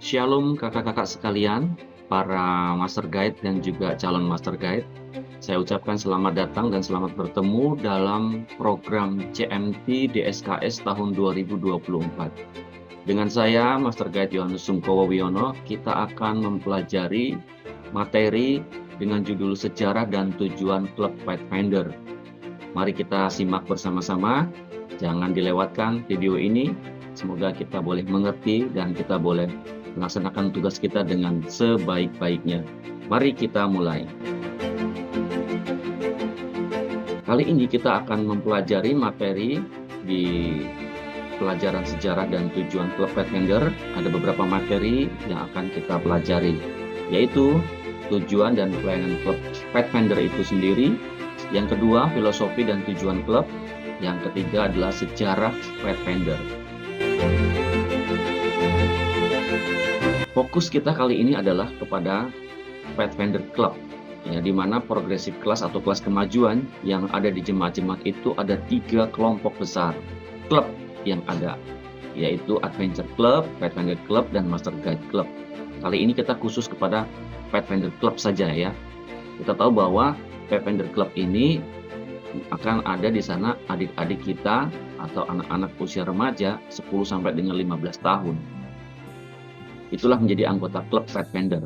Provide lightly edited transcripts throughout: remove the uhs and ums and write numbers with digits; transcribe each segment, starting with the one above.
Shalom kakak-kakak sekalian, para master guide dan juga calon master guide. Saya ucapkan selamat datang dan selamat bertemu dalam program CMT DSKS tahun 2024. Dengan saya, Master Guide Yohanes Sungkowo Wiono, kita akan mempelajari materi dengan judul Sejarah dan Tujuan Klub Pathfinder. Mari kita simak bersama-sama, jangan dilewatkan video ini. Semoga kita boleh mengerti dan kita boleh melaksanakan tugas kita dengan sebaik-baiknya. Mari kita mulai. Kali ini kita akan mempelajari materi di pelajaran sejarah dan tujuan klub Pathfinder. Ada beberapa materi yang akan kita pelajari, yaitu tujuan dan pelayanan klub Pathfinder itu sendiri. Yang kedua, filosofi dan tujuan klub. Yang ketiga adalah sejarah Pathfinder. Fokus kita kali ini adalah kepada Pathfinder Club, ya, di mana progresif kelas atau kelas kemajuan yang ada di jemaat-jemaat itu ada 3 kelompok besar klub yang ada, yaitu Adventure Club, Pathfinder Club, dan Master Guide Club. Kali ini kita khusus kepada Pathfinder Club saja ya. Kita tahu bahwa Pathfinder Club ini akan ada di sana adik-adik kita atau anak-anak usia remaja 10 sampai dengan 15 tahun. Itulah menjadi anggota klub Pathfinder.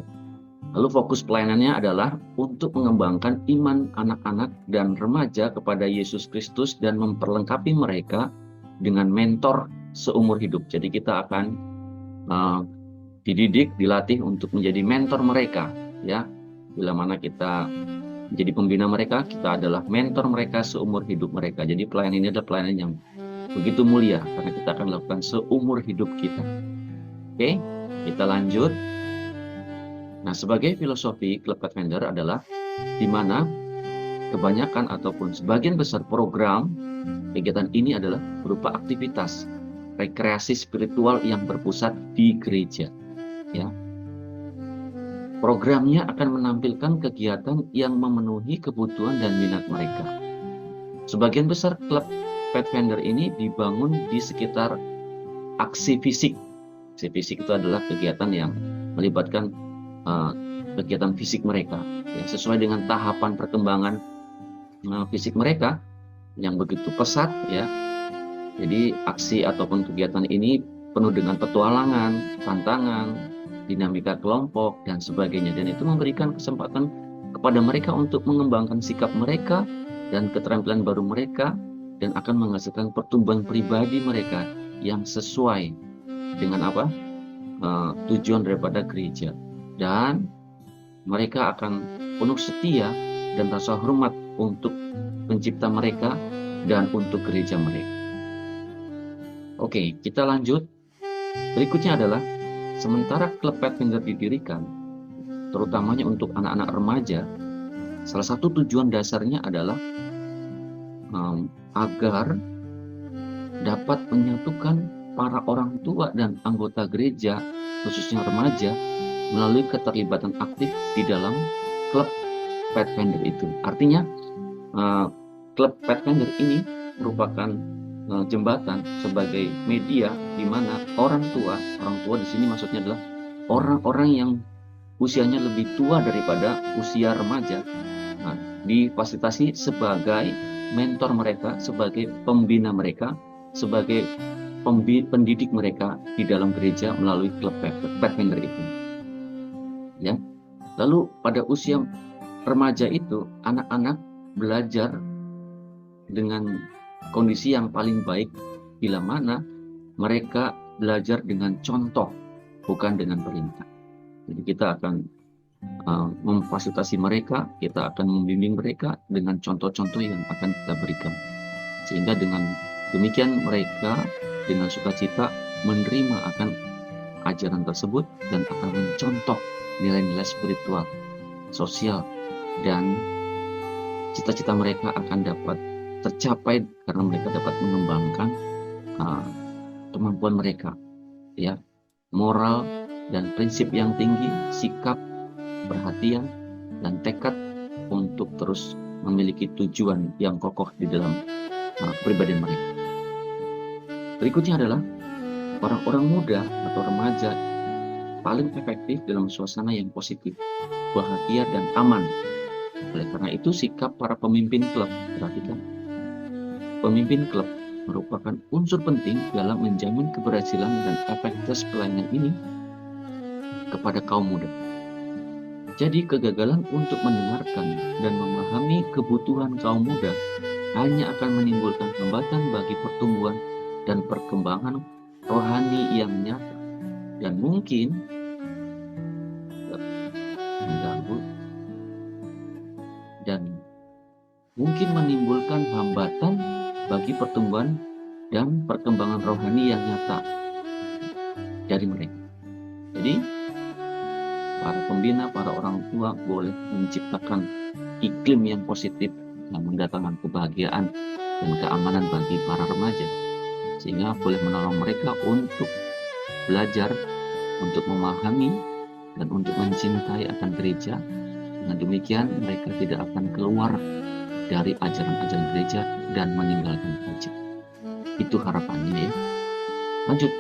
Lalu fokus pelayanannya adalah untuk mengembangkan iman anak-anak dan remaja kepada Yesus Kristus dan memperlengkapi mereka dengan mentor seumur hidup. Jadi kita akan dididik, dilatih untuk menjadi mentor mereka, ya. Bila mana kita menjadi pembina mereka, kita adalah mentor mereka seumur hidup mereka. Jadi pelayanan ini adalah pelayanan yang begitu mulia karena kita akan lakukan seumur hidup kita. Oke, kita lanjut. Nah, sebagai filosofi klub Pathfinder adalah di mana kebanyakan ataupun sebagian besar program kegiatan ini adalah berupa aktivitas rekreasi spiritual yang berpusat di gereja. Ya. Programnya akan menampilkan kegiatan yang memenuhi kebutuhan dan minat mereka. Sebagian besar klub Pathfinder ini dibangun di sekitar aksi fisik. Aksi fisik itu adalah kegiatan yang melibatkan kegiatan fisik mereka, ya, sesuai dengan tahapan perkembangan fisik mereka yang begitu pesat, ya. Jadi aksi ataupun kegiatan ini penuh dengan petualangan, tantangan, dinamika kelompok dan sebagainya, dan itu memberikan kesempatan kepada mereka untuk mengembangkan sikap mereka dan keterampilan baru mereka dan akan menghasilkan pertumbuhan pribadi mereka yang sesuai dengan tujuan daripada gereja, dan mereka akan penuh setia dan rasa hormat untuk pencipta mereka dan untuk gereja mereka. Oke, kita lanjut. Berikutnya adalah sementara klub Pathfinder didirikan, terutamanya untuk anak-anak remaja, salah satu tujuan dasarnya adalah agar dapat menyatukan para orang tua dan anggota gereja, khususnya remaja, melalui keterlibatan aktif di dalam klub Pathfinder itu. Artinya, klub Pathfinder ini merupakan jembatan sebagai media di mana orang tua di sini maksudnya adalah orang-orang yang usianya lebih tua daripada usia remaja, difasilitasi sebagai mentor mereka, sebagai pembina mereka, sebagai pendidik mereka di dalam gereja melalui klub Pathfinder itu. Ya. Lalu pada usia remaja itu, anak-anak belajar dengan kondisi yang paling baik bila mana mereka belajar dengan contoh, bukan dengan perintah. Jadi kita akan memfasilitasi mereka, kita akan membimbing mereka dengan contoh-contoh yang akan kita berikan. Sehingga dengan demikian mereka dengan sukacita menerima akan ajaran tersebut dan akan mencontoh nilai-nilai spiritual, sosial, dan cita-cita mereka akan dapat tercapai karena mereka dapat mengembangkan kemampuan mereka, ya, moral dan prinsip yang tinggi, sikap, perhatian, dan tekad untuk terus memiliki tujuan yang kokoh di dalam kepribadian mereka. Berikutnya adalah orang-orang muda atau remaja paling efektif dalam suasana yang positif, bahagia, dan aman. Oleh karena itu, sikap para pemimpin klub, perhatikan, pemimpin klub merupakan unsur penting dalam menjamin keberhasilan dan efektivitas pelayanan ini kepada kaum muda. Jadi, kegagalan untuk mendengarkan dan memahami kebutuhan kaum muda hanya akan menimbulkan hambatan bagi pertumbuhan dan perkembangan rohani yang nyata, dan mungkin mengganggu dan mungkin menimbulkan hambatan bagi pertumbuhan dan perkembangan rohani yang nyata dari mereka. Jadi, para pembina, para orang tua boleh menciptakan iklim yang positif yang mendatangkan kebahagiaan dan keamanan bagi para remaja, sehingga boleh menolong mereka untuk belajar, untuk memahami, dan untuk mencintai akan gereja. Dengan demikian, mereka tidak akan keluar dari ajaran-ajaran gereja dan meninggalkan gereja. Itu harapannya, ya. Lanjut.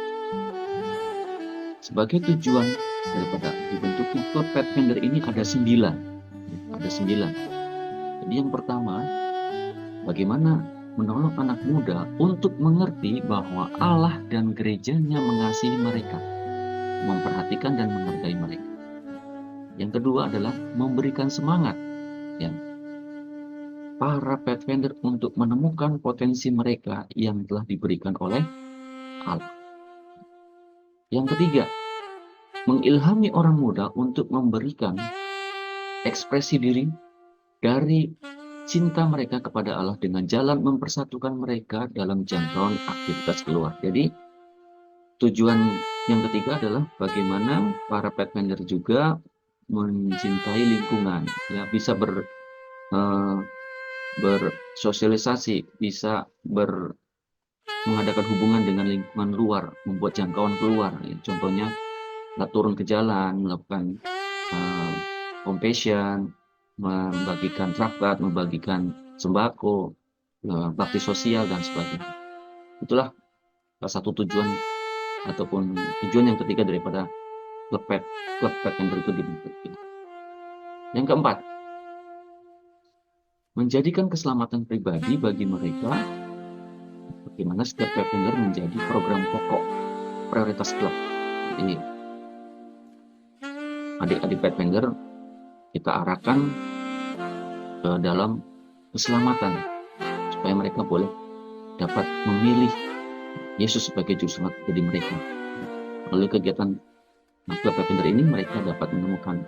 Sebagai tujuan daripada dibentuknya klub Pathfinder ini ada 9. Ada 9. Jadi yang pertama, bagaimana menolong anak muda untuk mengerti bahwa Allah dan gerejanya mengasihi mereka, memperhatikan dan menghargai mereka. Yang kedua adalah memberikan semangat, ya, para Pathfinder untuk menemukan potensi mereka yang telah diberikan oleh Allah. Yang ketiga, mengilhami orang muda untuk memberikan ekspresi diri dari cinta mereka kepada Allah dengan jalan mempersatukan mereka dalam jangkauan aktivitas keluar. Jadi tujuan yang ketiga adalah bagaimana para Pathfinder juga mencintai lingkungan, ya, bisa bersosialisasi, bisa mengadakan hubungan dengan lingkungan luar, membuat jangkauan keluar. Ya. Contohnya, turun ke jalan, melakukan compassion, membagikan traktat, membagikan sembako, bakti sosial, dan sebagainya. Itulah salah satu tujuan ataupun tujuan yang ketiga daripada klub Pathfinder itu dibentuk. Yang keempat, menjadikan keselamatan pribadi bagi mereka. Bagaimana setiap Pathfinder menjadi program pokok prioritas klub. Jadi adik-adik Pathfinder kita arahkan dalam keselamatan supaya mereka boleh dapat memilih Yesus sebagai juru selamat bagi mereka. Melalui kegiatan klub Pathfinder ini mereka dapat menemukan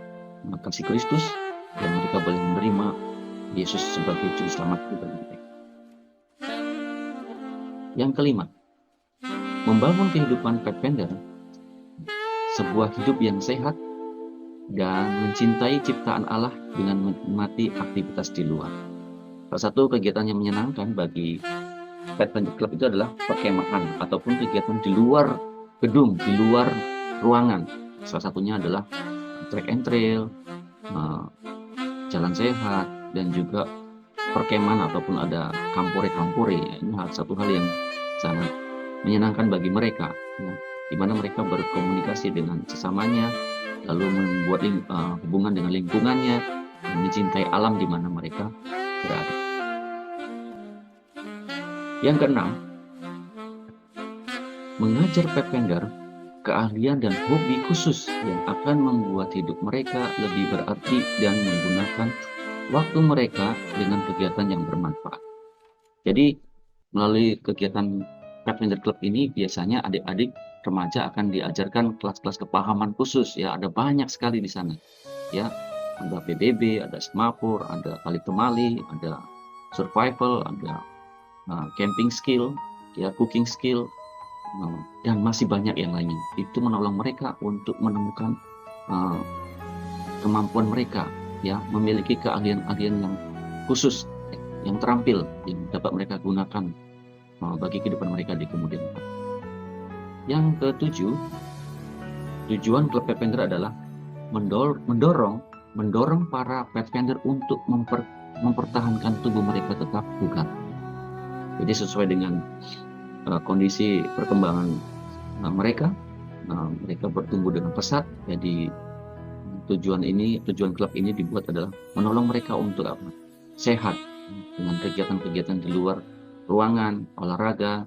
kasih Kristus dan mereka boleh menerima Yesus sebagai juru selamat bagi mereka. Yang kelima, membangun kehidupan Pathfinder, sebuah hidup yang sehat dan mencintai ciptaan Allah dengan menikmati aktivitas di luar. Salah satu kegiatan yang menyenangkan bagi Pathfinder Club itu adalah perkemahan ataupun kegiatan di luar gedung, di luar ruangan. Salah satunya adalah track and trail, jalan sehat, dan juga perkemahan ataupun ada kampore-kampore. Ini satu hal yang sangat menyenangkan bagi mereka, ya, di mana mereka berkomunikasi dengan sesamanya, lalu membuat hubungan dengan lingkungannya, dan mencintai alam di mana mereka berada. Yang keenam, mengajar Pathfinder keahlian dan hobi khusus yang akan membuat hidup mereka lebih berarti dan menggunakan waktu mereka dengan kegiatan yang bermanfaat. Jadi melalui kegiatan Pathfinder Club ini biasanya adik-adik remaja akan diajarkan kelas-kelas kepahaman khusus, ya, ada banyak sekali di sana, ya, ada PBB, ada semapur, ada tali temali, ada survival, ada camping skill, ya, cooking skill, dan masih banyak yang lainnya. Itu menolong mereka untuk menemukan kemampuan mereka, ya, memiliki keahlian-keahlian yang khusus, yang terampil, yang dapat mereka gunakan bagi kehidupan mereka di kemudian hari. Yang ketujuh, tujuan klub Pathfinder adalah mendorong para Pathfinder untuk mempertahankan tubuh mereka tetap bugar. Jadi sesuai dengan kondisi perkembangan mereka, mereka bertumbuh dengan pesat. Jadi tujuan klub ini dibuat adalah menolong mereka untuk apa? Sehat, dengan kegiatan-kegiatan di luar ruangan, olahraga,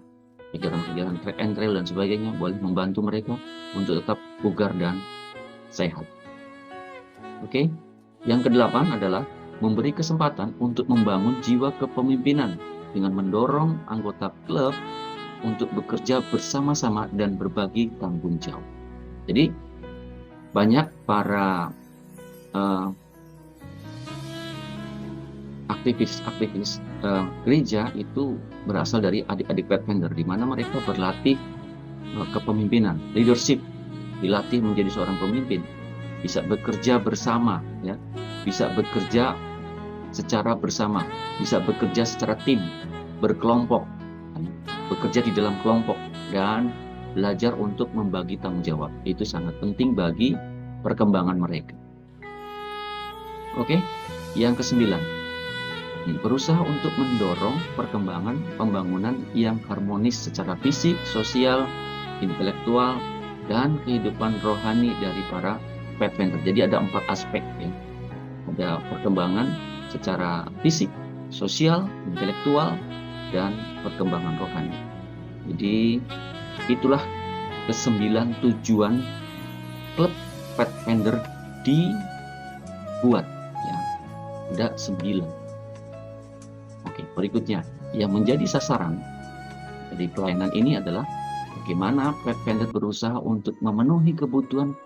kegiatan-kegiatan track and trail dan sebagainya, boleh membantu mereka untuk tetap bugar dan sehat. Oke. Yang kedelapan adalah memberi kesempatan untuk membangun jiwa kepemimpinan dengan mendorong anggota klub untuk bekerja bersama-sama dan berbagi tanggung jawab. Jadi banyak para aktivis gereja itu berasal dari adik-adik Pathfinder, di mana mereka berlatih kepemimpinan, leadership, dilatih menjadi seorang pemimpin, bisa bekerja bersama, ya, bisa bekerja secara bersama, bisa bekerja secara tim, berkelompok, bekerja di dalam kelompok, dan belajar untuk membagi tanggung jawab. Itu sangat penting bagi perkembangan mereka. Oke, yang kesembilan, berusaha untuk mendorong perkembangan pembangunan yang harmonis secara fisik, sosial, intelektual, dan kehidupan rohani dari para Pathfinder. Jadi ada 4 aspek, ya. Ada perkembangan secara fisik, sosial, intelektual, dan perkembangan rohani. Jadi itulah ke-9 tujuan klub Pathfinder dibuat, ya. Ada 9. Oke, berikutnya yang menjadi sasaran dari pelayanan ini adalah bagaimana Pathfinder berusaha untuk memenuhi kebutuhan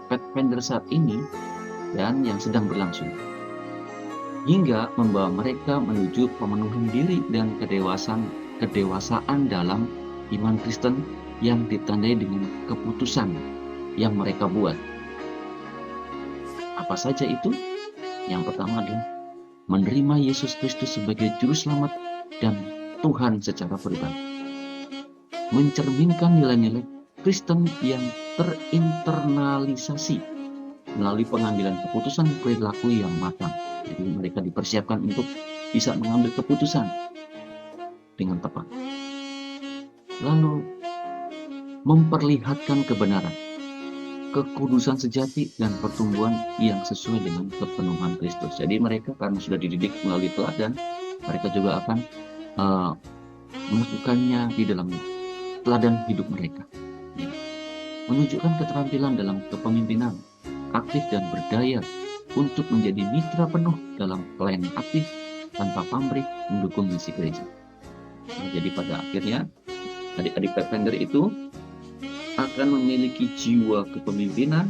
Pathfinder saat ini dan yang sedang berlangsung, hingga membawa mereka menuju pemenuhan diri dan kedewasaan dalam iman Kristen yang ditandai dengan keputusan yang mereka buat. Apa saja itu? Yang pertama adalah menerima Yesus Kristus sebagai Juru Selamat dan Tuhan secara pribadi, mencerminkan nilai-nilai Kristen yang terinternalisasi melalui pengambilan keputusan perilaku yang matang. Jadi mereka dipersiapkan untuk bisa mengambil keputusan dengan tepat. Lalu memperlihatkan kebenaran, kekudusan sejati, dan pertumbuhan yang sesuai dengan kepenuhan Kristus. Jadi mereka karena sudah dididik melalui teladan, mereka juga akan melakukannya di dalam teladan hidup mereka. Ya. Menunjukkan keterampilan dalam kepemimpinan, aktif dan berdaya untuk menjadi mitra penuh dalam pelayanan aktif tanpa pamrih mendukung misi gereja. Nah, jadi pada akhirnya adik-adik Pathfinder itu akan memiliki jiwa kepemimpinan,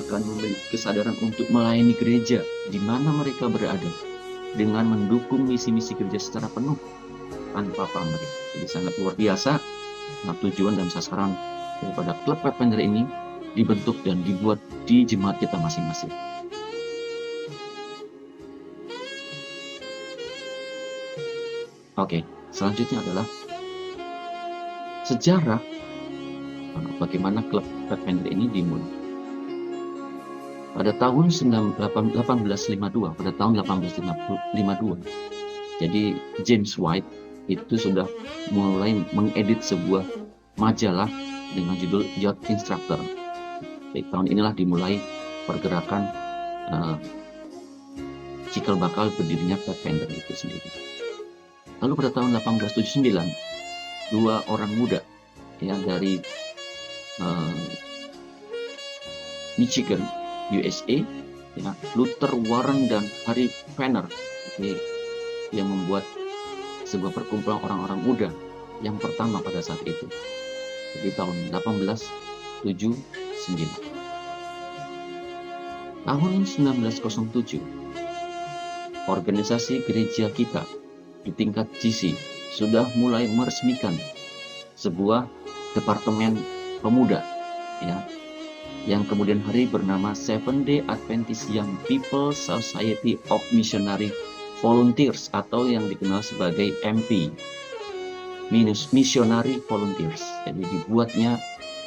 akan memiliki kesadaran untuk melayani gereja di mana mereka berada dengan mendukung misi-misi gereja secara penuh tanpa pamrih. Jadi sangat luar biasa. Nah, tujuan dan sasaran daripada klub Pathfinder ini dibentuk dan dibuat di jemaat kita masing-masing. Oke, selanjutnya adalah sejarah bagaimana klub Pathfinder ini dimulai. Pada tahun 1852, jadi James White itu sudah mulai mengedit sebuah majalah dengan judul Youth Instructor. Di tahun inilah dimulai pergerakan cikal bakal berdirinya Pathfinder itu sendiri. Lalu pada tahun 1879, 2 orang muda, ya, dari Michigan, USA, ya, Luther Warren dan Harry Fenner, yang membuat sebuah perkumpulan orang-orang muda yang pertama pada saat itu, di tahun 1879. Tahun 1907, organisasi gereja kita di tingkat GC sudah mulai meresmikan sebuah departemen pemuda, ya, yang kemudian hari bernama Seventh-day Adventist Young People Society of Missionary Volunteers, atau yang dikenal sebagai MP, Missionary Volunteers. Jadi dibuatnya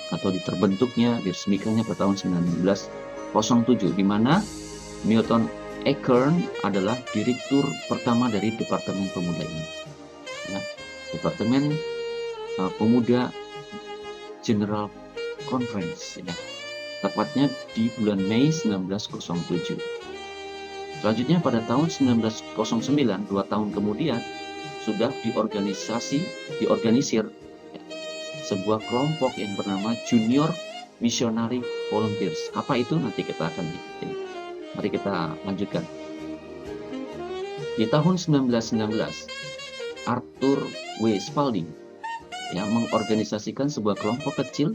atau terbentuknya, diresmikannya pada tahun 1907, di mana Milton Eckern adalah direktur pertama dari Departemen Pemuda ini. Ya, Departemen Pemuda General Conference, ya, tepatnya di bulan Mei 1907. Selanjutnya pada tahun 1909, 2 tahun kemudian, sudah diorganisir ya, sebuah kelompok yang bernama Junior Missionary Volunteers. Apa itu? Nanti kita akan ikutin. Mari kita lanjutkan. Di tahun 1919, Arthur W. Spalding ya mengorganisasikan sebuah kelompok kecil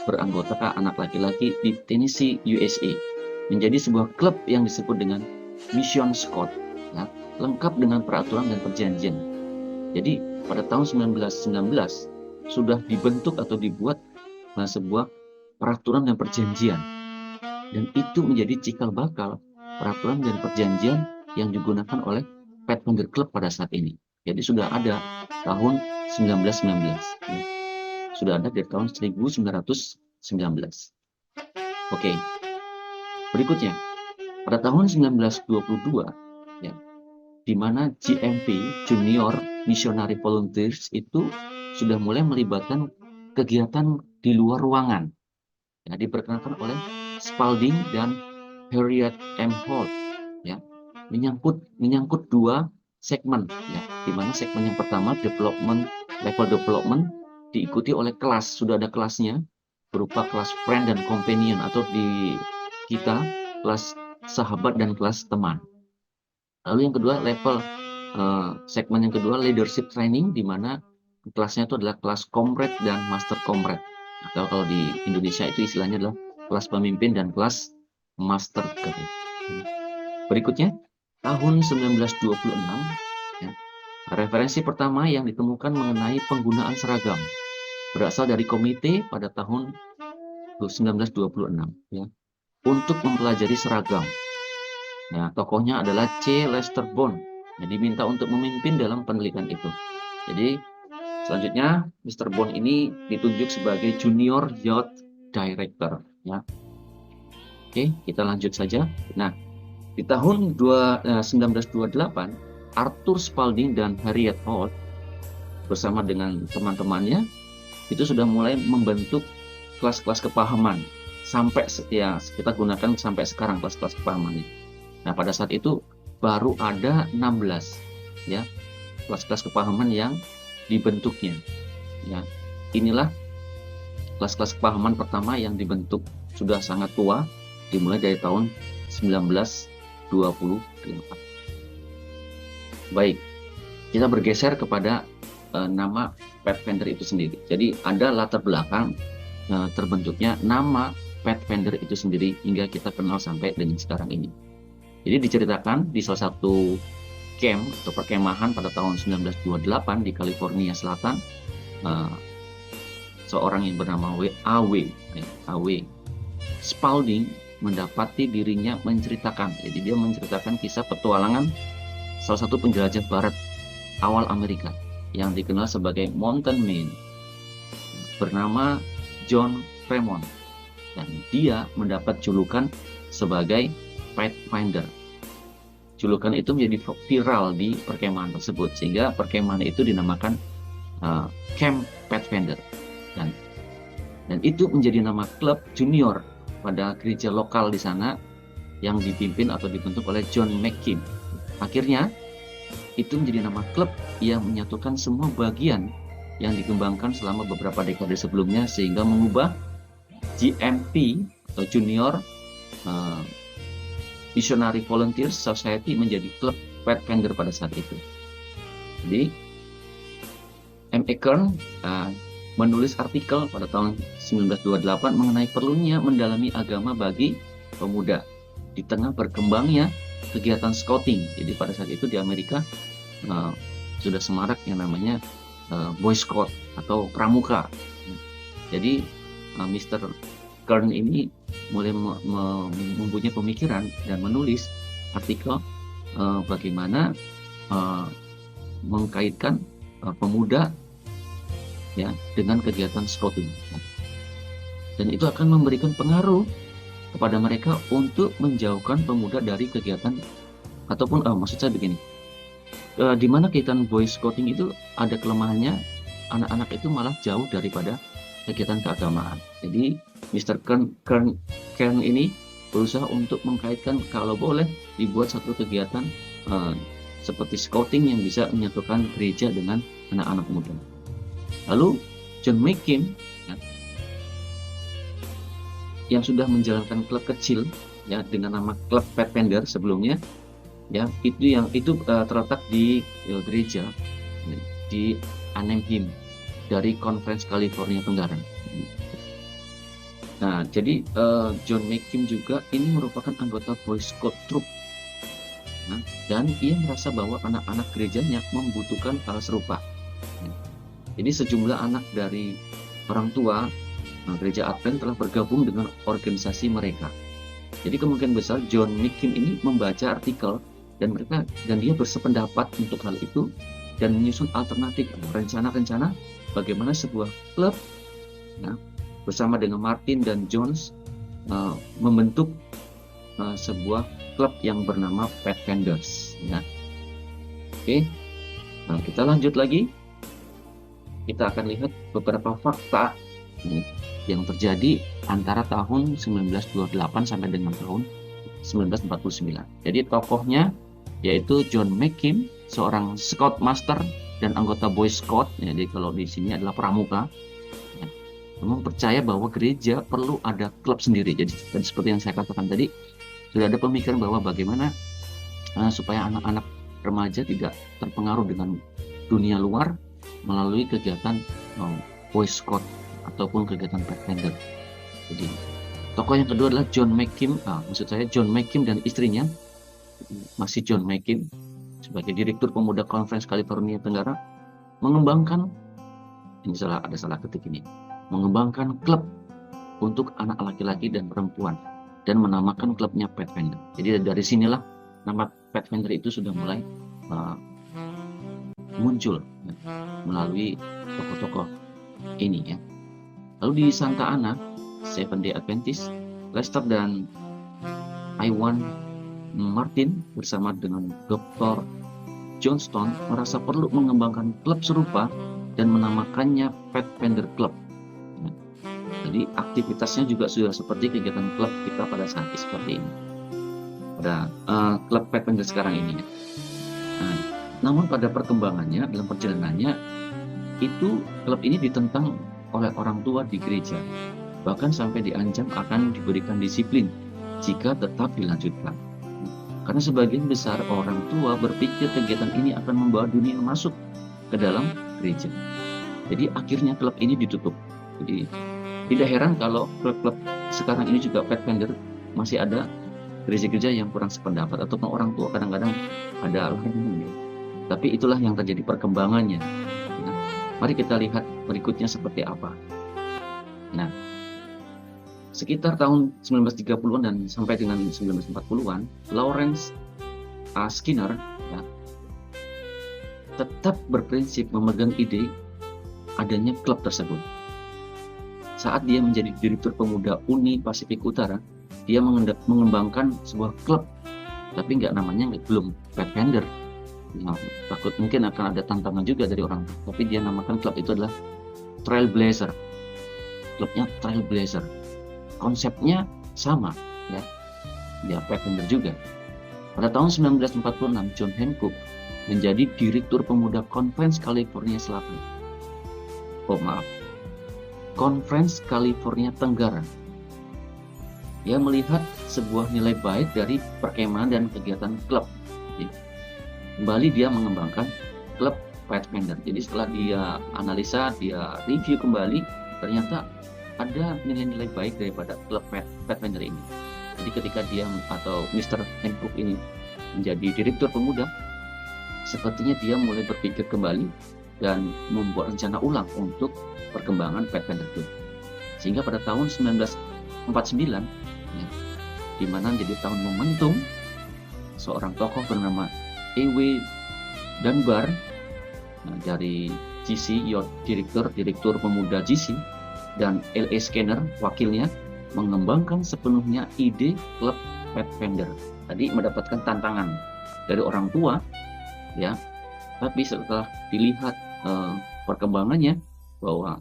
beranggotakan anak laki-laki di Tennessee, USA, menjadi sebuah klub yang disebut dengan Mission Scout, ya, lengkap dengan peraturan dan perjanjian. Jadi pada tahun 1919 sudah dibentuk atau dibuat sebuah peraturan dan perjanjian, dan itu menjadi cikal bakal peraturan dan perjanjian yang digunakan oleh Pathfinder Club pada saat ini. Jadi sudah ada tahun 1919, ya. Sudah ada dari tahun 1919. Oke, berikutnya pada tahun 1922, ya, di mana GMV Junior Missionary Volunteers itu sudah mulai melibatkan kegiatan di luar ruangan, ya, diperkenalkan oleh Spalding dan Harriet M. Holt, ya, menyangkut 2 segmen, ya, di mana segmen yang pertama level development diikuti oleh kelas, sudah ada kelasnya berupa kelas friend dan companion, atau di kita kelas sahabat dan kelas teman. Lalu yang kedua segmen yang kedua leadership training, di mana kelasnya itu adalah kelas comrade dan master comrade, atau kalau di Indonesia itu istilahnya adalah kelas pemimpin dan kelas master cadet. Berikutnya tahun 1926, ya, referensi pertama yang ditemukan mengenai penggunaan seragam berasal dari komite pada tahun 1926, ya, untuk mempelajari seragam. Nah, tokohnya adalah C. Lester Bond, yang diminta untuk memimpin dalam penelitian itu. Jadi selanjutnya Mr. Bond ini ditunjuk sebagai Junior Youth Director, ya. Oke, kita lanjut saja. Nah, di tahun 1928, Arthur Spalding dan Harriet Holt bersama dengan teman-temannya itu sudah mulai membentuk kelas-kelas kepahaman, sampai ya kita gunakan sampai sekarang kelas-kelas kepahaman ini. Nah, pada saat itu baru ada 16, ya, kelas-kelas kepahaman yang dibentuknya, ya. Inilah kelas-kelas kepahaman pertama yang dibentuk, sudah sangat tua, dimulai dari tahun 1928. Baik, kita bergeser kepada nama Pathfinder itu sendiri. Jadi ada latar belakang terbentuknya nama Pathfinder itu sendiri hingga kita kenal sampai dengan sekarang ini. Jadi diceritakan di salah satu camp atau perkemahan pada tahun 1928 di California Selatan, seorang yang bernama A.W. Spalding mendapati dirinya menceritakan, jadi dia menceritakan kisah petualangan salah satu penjelajah barat awal Amerika yang dikenal sebagai Mountain Man, bernama John Fremont, dan dia mendapat julukan sebagai Pathfinder. Julukan itu menjadi viral di perkemahan tersebut, sehingga perkemahan itu dinamakan Camp Pathfinder, dan itu menjadi nama klub junior pada gereja lokal di sana yang dipimpin atau dibentuk oleh John McKim. Akhirnya itu menjadi nama klub yang menyatukan semua bagian yang dikembangkan selama beberapa dekade sebelumnya, sehingga mengubah GMP atau Junior Missionary Volunteers Society menjadi klub Pathfinder pada saat itu. Jadi M. Ackern menulis artikel pada tahun 1928 mengenai perlunya mendalami agama bagi pemuda di tengah berkembangnya kegiatan scouting. Jadi pada saat itu di Amerika sudah semarak yang namanya Boy Scout atau pramuka. Jadi Mr. Kern ini mulai mempunyai pemikiran dan menulis artikel bagaimana mengkaitkan pemuda, ya, dengan kegiatan scouting, dan itu akan memberikan pengaruh kepada mereka untuk menjauhkan pemuda dari kegiatan ataupun maksud saya begini, di mana kegiatan Boy Scouting itu ada kelemahannya, anak-anak itu malah jauh daripada kegiatan keagamaan. Jadi Mr. Kern ini berusaha untuk mengkaitkan kalau boleh dibuat satu kegiatan seperti scouting yang bisa menyatukan gereja dengan anak-anak muda. Lalu John McKim ya, yang sudah menjalankan klub kecil ya dengan nama klub Pathfinder sebelumnya ya, itu terletak di gereja di Anaheim dari Conference California Tenggara. Nah, jadi John McKim juga ini merupakan anggota Boy Scout Troop. Nah, dan ia merasa bahwa anak-anak gerejanya membutuhkan hal serupa. Jadi sejumlah anak dari orang tua gereja Advent telah bergabung dengan organisasi mereka. Jadi kemungkinan besar John McKim ini membaca artikel dan dia bersependapat untuk hal itu dan menyusun alternatif rencana-rencana bagaimana sebuah klub ya, bersama dengan Martin dan Jones membentuk sebuah klub yang bernama Pathfinders ya. Oke. Nah, kita lanjut lagi. Kita akan lihat beberapa fakta yang terjadi antara tahun 1928 sampai dengan tahun 1949. Jadi tokohnya yaitu John McKim, seorang Scout Master dan anggota Boy Scout. Jadi kalau di sini adalah pramuka. Memang percaya bahwa gereja perlu ada klub sendiri. Jadi seperti yang saya katakan tadi, sudah ada pemikiran bahwa bagaimana supaya anak-anak remaja tidak terpengaruh dengan dunia luar melalui kegiatan Boy Scout ataupun kegiatan Pathfinder. Jadi tokoh yang kedua adalah John McKim, John McKim dan istrinya masih John McKim sebagai Direktur Pemuda Conference California Tenggara mengembangkan, ada salah ketik ini, mengembangkan klub untuk anak laki-laki dan perempuan dan menamakan klubnya Pathfinder. Jadi dari sinilah nama Pathfinder itu sudah mulai muncul ya, melalui tokoh-tokoh ini ya. Lalu di Santa Ana, Seventh Day Adventist, Lester dan Iwan Martin bersama dengan Dr. Johnston merasa perlu mengembangkan klub serupa dan menamakannya Pathfinder Club. Nah, jadi aktivitasnya juga sudah seperti kegiatan klub kita pada saat seperti ini. Pada klub Pathfinder sekarang ini. Nah, namun pada perkembangannya, dalam perjalanannya, itu klub ini ditentang oleh orang tua di gereja, bahkan sampai diancam akan diberikan disiplin jika tetap dilanjutkan. Karena sebagian besar orang tua berpikir kegiatan ini akan membawa dunia masuk ke dalam gereja. Jadi akhirnya klub ini ditutup. Jadi tidak heran kalau klub-klub sekarang ini juga Pathfinder masih ada gereja-gereja yang kurang sependapat ataupun orang tua kadang-kadang ada larangan. Tapi itulah yang terjadi perkembangannya. Nah, mari kita lihat berikutnya seperti apa. Nah, sekitar tahun 1930-an dan sampai dengan 1940-an, Lawrence Skinner ya, tetap berprinsip memegang ide adanya klub tersebut. Saat dia menjadi Direktur Pemuda Uni Pasifik Utara, dia mengembangkan sebuah klub, tapi belum Pathfinder. Nah, takut mungkin akan ada tantangan juga dari orang, tapi dia namakan klub itu adalah Trailblazer. Klubnya Trailblazer. Konsepnya sama ya. Dia Pathfinder juga. Pada tahun 1946 John Hancock menjadi Direktur Pemuda Conference California Selatan. Conference California Tenggara. Dia melihat sebuah nilai baik dari perkemahan dan kegiatan klub. Kembali dia mengembangkan klub Pathfinder. Jadi setelah dia analisa, dia review kembali, ternyata ada nilai-nilai baik daripada klub Pathfinder ini. Jadi ketika dia atau Mr. Hancock ini menjadi Direktur Pemuda, sepertinya dia mulai berpikir kembali dan membuat rencana ulang untuk perkembangan Pathfinder itu. Sehingga pada tahun 1949, ya, di mana jadi tahun momentum, seorang tokoh bernama E.W. Dunbar dari GC, Direktur Pemuda GC, dan L.A. Skinner, wakilnya, mengembangkan sepenuhnya ide klub Pathfinder. Tadi mendapatkan tantangan dari orang tua, ya. Tapi setelah dilihat perkembangannya bahwa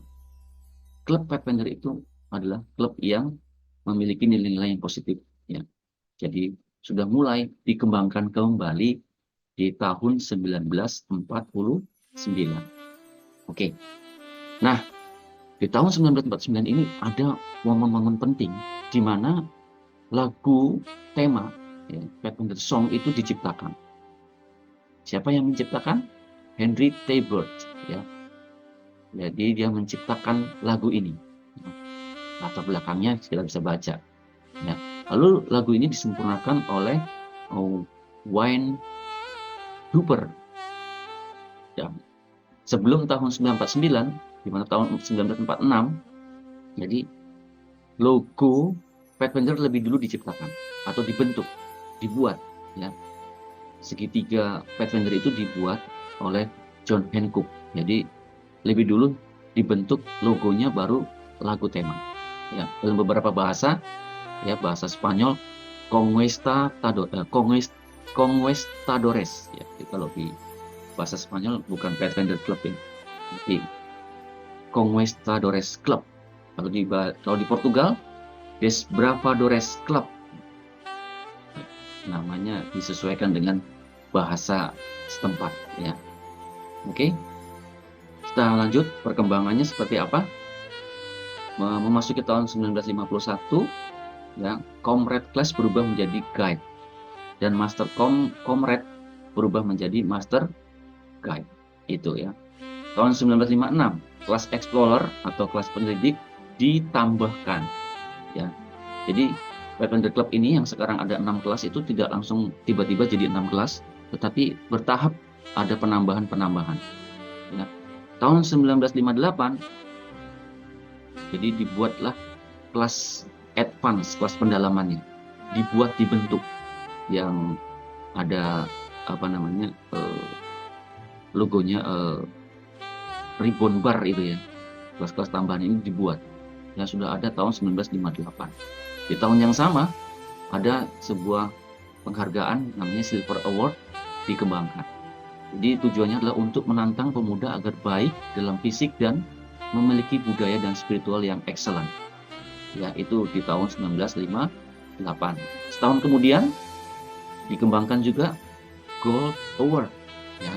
klub Pathfinder itu adalah klub yang memiliki nilai-nilai yang positif, ya. Jadi sudah mulai dikembangkan kembali di tahun 1949. Oke. Nah, di tahun 1949 ini ada momen-momen penting di mana lagu tema, ya, Pathfinder Song itu diciptakan. Siapa yang menciptakan? Henry Taybert, ya. Jadi dia menciptakan lagu ini. Latar belakangnya kita bisa baca. Ya. Lalu lagu ini disempurnakan oleh Wayne Hooper. Ya. Sebelum tahun 1949, di mana tahun 1946, jadi logo Pathfinder lebih dulu diciptakan atau dibuat, ya. Segitiga Pathfinder itu dibuat oleh John Hancock. Jadi lebih dulu dibentuk logonya, baru lagu tema. Ya, dalam beberapa bahasa, ya, bahasa Spanyol Conquistadores, ya. Kalau di bahasa Spanyol bukan Pathfinder Club, ya, tapi Conquistadores Club. Kalau di Portugal, Desbravadores Club. Namanya disesuaikan dengan bahasa setempat, ya. Oke. Kita lanjut perkembangannya seperti apa. Memasuki tahun 1951, ya, Comrade Class berubah menjadi Guide dan Master Comrade berubah menjadi Master Guide. Itu, ya. Tahun 1956, kelas Explorer atau kelas penyelidik ditambahkan, ya. Jadi Pathfinder Club ini yang sekarang ada 6 kelas itu tidak langsung tiba-tiba jadi 6 kelas, tetapi bertahap ada penambahan-penambahan, ya. Tahun 1958, jadi dibuatlah kelas advance, kelas pendalamannya, dibentuk yang ada logonya ribbon bar itu, ya. Kelas-kelas tambahan ini dibuat, yang sudah ada tahun 1958. Di tahun yang sama ada sebuah penghargaan namanya Silver Award dikembangkan. Jadi tujuannya adalah untuk menantang pemuda agar baik dalam fisik dan memiliki budaya dan spiritual yang excellent. Ya, itu di tahun 1958. Setahun kemudian dikembangkan juga Gold Award, ya.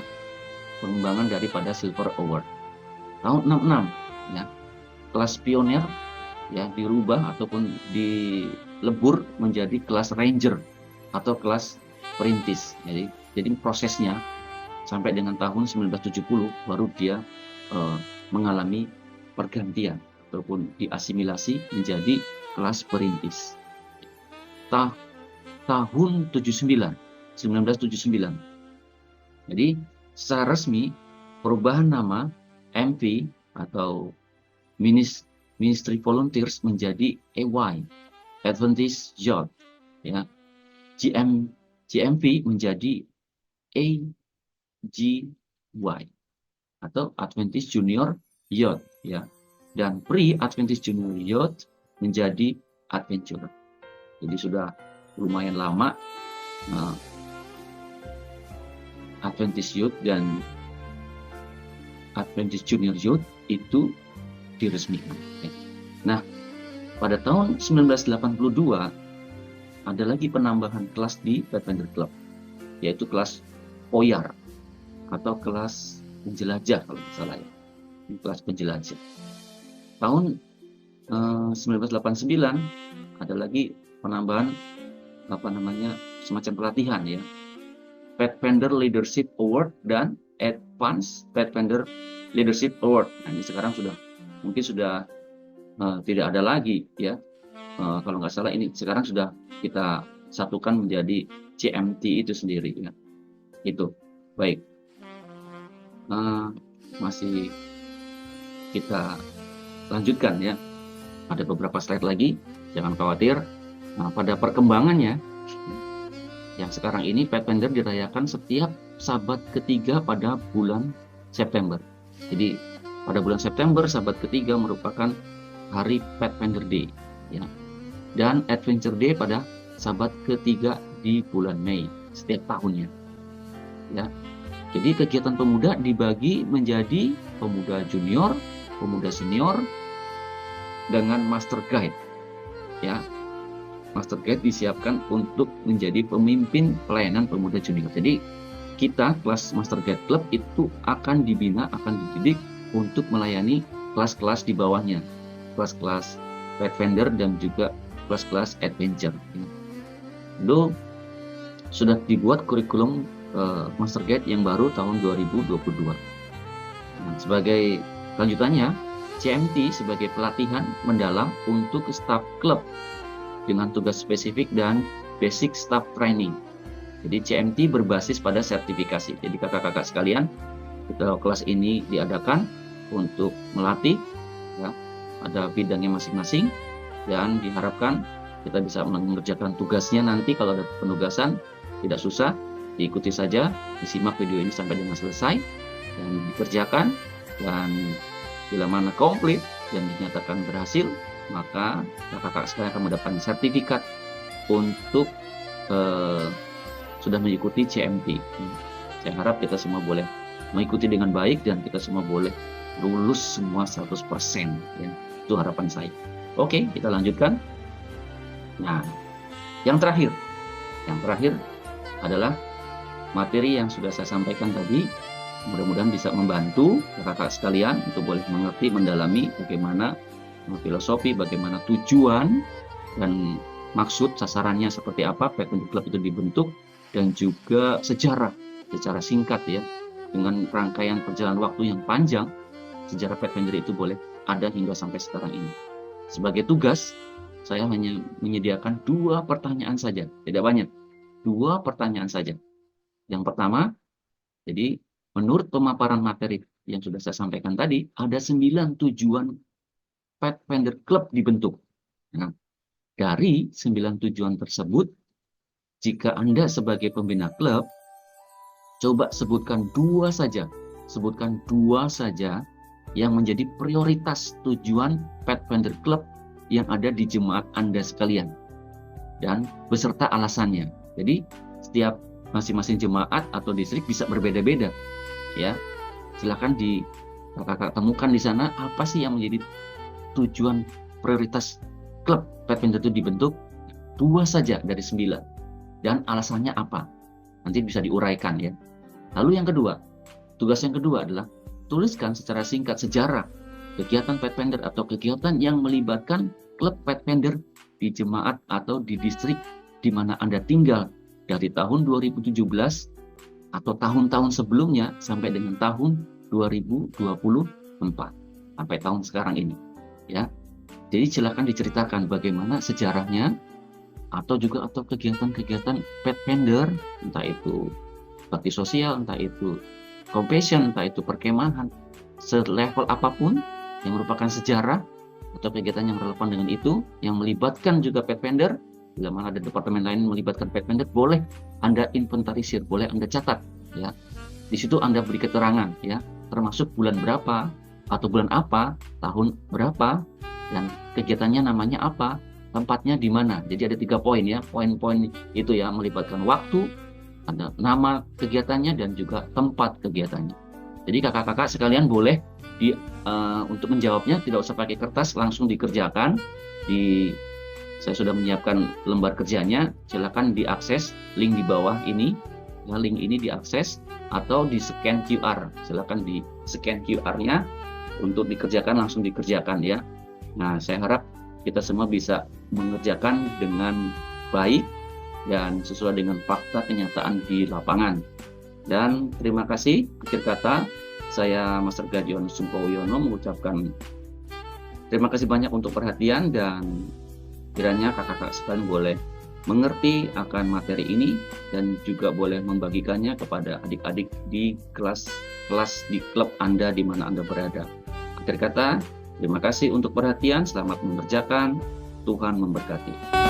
Pengembangan daripada Silver Award. Tahun 66, ya, kelas pionir, ya, dirubah ataupun dilebur menjadi kelas Ranger atau kelas perintis. Jadi prosesnya sampai dengan tahun 1970 baru dia mengalami pergantian ataupun diasimilasi menjadi kelas perintis. Tahun 1979. Jadi secara resmi perubahan nama MV atau Ministry Volunteers menjadi AY, Adventist Youth, ya. GMV menjadi AGY atau Adventist Junior Youth, ya. Dan Pre-Adventist Junior Youth menjadi Adventurer. Jadi sudah lumayan lama Adventist Youth dan Adventist Junior Youth itu diresmikan. Nah, pada tahun 1982 ada lagi penambahan kelas di Pathfinder Club, yaitu kelas Oyar atau kelas penjelajah kalau tidak salah, ya. Kelas penjelajah. Tahun 1989 ada lagi penambahan semacam pelatihan, ya. Pathfinder Leadership Award dan Advanced Pathfinder Leadership Award. Nah, ini sekarang mungkin sudah tidak ada lagi, ya. Kalau nggak salah ini sekarang sudah kita satukan menjadi CMT itu sendiri, ya. Itu baik. Masih kita lanjutkan, ya. Ada beberapa slide lagi, jangan khawatir. Nah, pada perkembangannya, yang sekarang ini Pathfinder dirayakan setiap Sabat ketiga pada bulan September. Jadi pada bulan September Sabat ketiga merupakan hari Pathfinder Day, ya. Dan Adventure Day pada Sabat ketiga di bulan Mei setiap tahunnya, ya. Jadi kegiatan pemuda dibagi menjadi pemuda junior, pemuda senior, dengan master guide. Ya, master guide disiapkan untuk menjadi pemimpin pelayanan pemuda junior. Jadi kita kelas Master Guide Club itu akan dibina, akan dididik untuk melayani kelas-kelas di bawahnya, kelas-kelas Pathfinder dan juga kelas-kelas Adventure. Lalu sudah dibuat kurikulum Master Guide yang baru tahun 2022. Nah, sebagai lanjutannya, CMT sebagai pelatihan mendalam untuk staff klub dengan tugas spesifik dan basic staff training. Jadi CMT berbasis pada sertifikasi. Jadi kakak-kakak sekalian, kelas ini diadakan untuk melatih, ya, ada bidangnya masing-masing, dan diharapkan kita bisa mengerjakan tugasnya nanti. Kalau ada penugasan tidak susah, diikuti saja, disimak video ini sampai dengan selesai dan dikerjakan, dan bila mana komplit dan dinyatakan berhasil, maka kakak-kakak sekalian akan mendapatkan sertifikat untuk sudah mengikuti CMT. Saya harap kita semua boleh mengikuti dengan baik dan kita semua boleh lulus semua 100%. Ya. Itu harapan saya. Oke, kita lanjutkan. Nah, yang terakhir adalah materi yang sudah saya sampaikan tadi. Mudah-mudahan bisa membantu kakak-kakak sekalian untuk boleh mengerti, mendalami bagaimana filosofi, bagaimana tujuan dan maksud sasarannya seperti apa Pathfinder Club itu dibentuk, dan juga sejarah secara singkat ya, dengan rangkaian perjalanan waktu yang panjang, sejarah Pathfinder itu boleh ada hingga sampai sekarang ini. Sebagai tugas, saya hanya menyediakan 2 pertanyaan saja, tidak banyak, 2 pertanyaan saja. Yang pertama, jadi menurut pemaparan materi yang sudah saya sampaikan tadi, ada 9 tujuan Pathfinder Club dibentuk. Nah, dari 9 tujuan tersebut, jika Anda sebagai pembina klub, coba sebutkan 2 saja. Sebutkan 2 saja yang menjadi prioritas tujuan Pathfinder Club yang ada di jemaat Anda sekalian. Dan beserta alasannya. Jadi, setiap masing-masing jemaat atau distrik bisa berbeda-beda. Ya, silakan kakak temukan di sana apa sih yang menjadi tujuan prioritas klub Pathfinder itu dibentuk. 2 saja dari 9. Dan alasannya apa? Nanti bisa diuraikan ya. Lalu yang kedua, tugas yang kedua adalah tuliskan secara singkat sejarah kegiatan Pathfinder atau kegiatan yang melibatkan klub Pathfinder di jemaat atau di distrik di mana Anda tinggal dari tahun 2017 atau tahun-tahun sebelumnya sampai dengan tahun 2024 sampai tahun sekarang ini ya. Jadi silakan diceritakan bagaimana sejarahnya atau kegiatan-kegiatan Pathfinder, entah itu bakti sosial, entah itu compassion, entah itu perkemahan, selevel apapun yang merupakan sejarah atau kegiatan yang relevan dengan itu, yang melibatkan juga Pathfinder. Bila mana ada departemen lain melibatkan Pathfinder, boleh Anda inventarisir, boleh Anda catat ya. Di situ Anda beri keterangan ya, termasuk bulan berapa atau bulan apa, tahun berapa, dan kegiatannya namanya apa, tempatnya di mana. Jadi ada 3 poin ya. Poin-poin itu ya melibatkan waktu, ada nama kegiatannya, dan juga tempat kegiatannya. Jadi kakak-kakak sekalian boleh untuk menjawabnya tidak usah pakai kertas, langsung dikerjakan. Saya sudah menyiapkan lembar kerjanya. Silakan diakses link di bawah ini. Ya, link ini diakses atau di scan QR. Silakan di scan QR-nya untuk dikerjakan, langsung dikerjakan ya. Nah, saya harap kita semua bisa mengerjakan dengan baik dan sesuai dengan fakta kenyataan di lapangan. Dan terima kasih. Akhir kata, saya Master Gadion Sumpowiono mengucapkan terima kasih banyak untuk perhatian, dan kiranya kakak-kakak sekalian boleh mengerti akan materi ini dan juga boleh membagikannya kepada adik-adik di kelas di klub Anda di mana Anda berada. Akhir kata, terima kasih untuk perhatian, selamat mengerjakan, Tuhan memberkati.